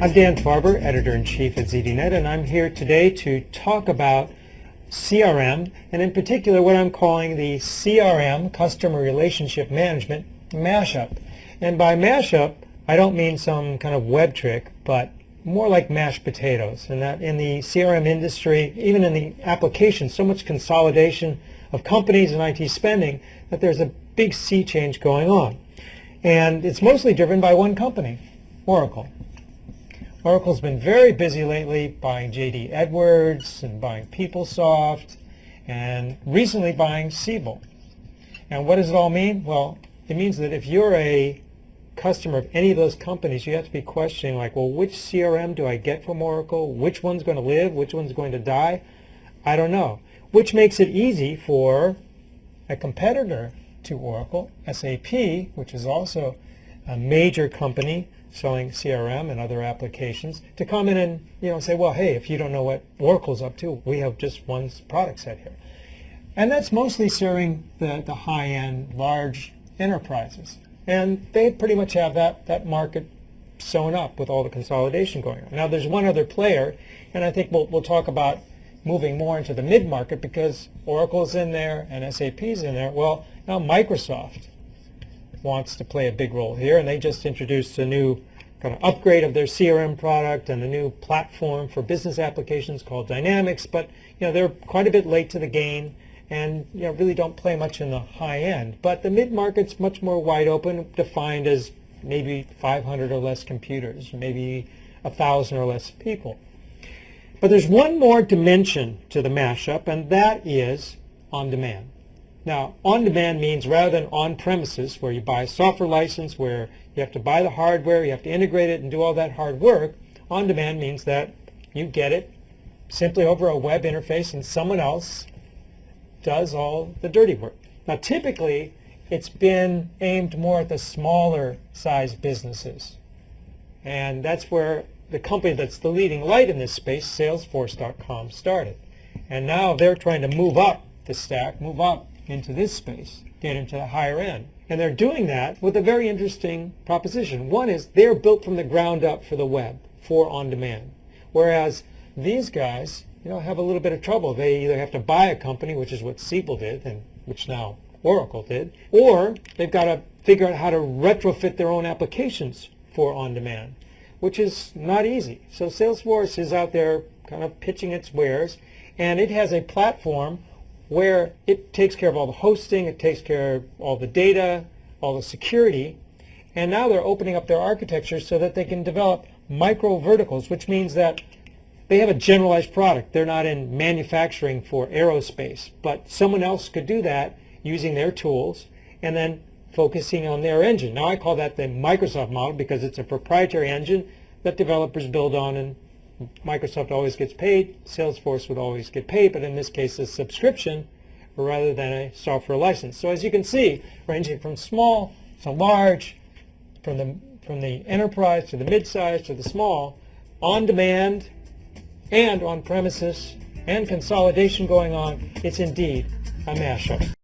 I'm Dan Farber, Editor-in-Chief at ZDNet, and I'm here today to talk about CRM, and in particular what I'm calling the CRM, Customer Relationship Management, Mashup. And by mashup, I don't mean some kind of web trick, but more like mashed potatoes. And that in the CRM industry, even in the application, so much consolidation of companies and IT spending that there's a big sea change going on. And it's mostly driven by one company, Oracle. Oracle's been very busy lately buying J.D. Edwards and buying PeopleSoft and recently buying Siebel. And what does it all mean? Well, it means that if you're a customer of any of those companies, you have to be questioning like, well, which CRM do I get from Oracle? Which one's going to live? Which one's going to die? I don't know. Which makes it easy for a competitor to Oracle, SAP, which is also a major company selling CRM and other applications, to come in and say, well, hey, if you don't know what Oracle's up to, we have just one product set here. And that's mostly serving the high-end, large enterprises. And they pretty much have that market sewn up with all the consolidation going on. Now, there's one other player, and I think we'll talk about moving more into the mid-market because Oracle's in there and SAP's in there. Well, now Microsoft wants to play a big role here, and they just introduced a new kind of upgrade of their CRM product and a new platform for business applications called Dynamics, but they're quite a bit late to the game and really don't play much in the high end. But the mid-market's much more wide open, defined as maybe 500 or less computers, maybe 1,000 or less people. But there's one more dimension to the mashup, and that is on-demand. Now, on-demand means rather than on-premises, where you buy a software license, where you have to buy the hardware, you have to integrate it and do all that hard work, on-demand means that you get it simply over a web interface and someone else does all the dirty work. Now, typically, it's been aimed more at the smaller size businesses. And that's where the company that's the leading light in this space, Salesforce.com, started. And now they're trying to move up the stack, move up into this space, get into the higher end. And they're doing that with a very interesting proposition. One is they're built from the ground up for the web, for on-demand. Whereas these guys, have a little bit of trouble. They either have to buy a company, which is what Siebel did, and which now Oracle did, or they've got to figure out how to retrofit their own applications for on-demand, which is not easy. So Salesforce is out there kind of pitching its wares, and it has a platform where it takes care of all the hosting, it takes care of all the data, all the security, and now they're opening up their architecture so that they can develop micro verticals, which means that they have a generalized product. They're not in manufacturing for aerospace, but someone else could do that using their tools and then focusing on their engine. Now I call that the Microsoft model because it's a proprietary engine that developers build on, and Microsoft always gets paid, Salesforce would always get paid, but in this case a subscription rather than a software license. So as you can see, ranging from small to large, from the enterprise to the mid-size to the small, on-demand and on-premises and consolidation going on, it's indeed a mashup.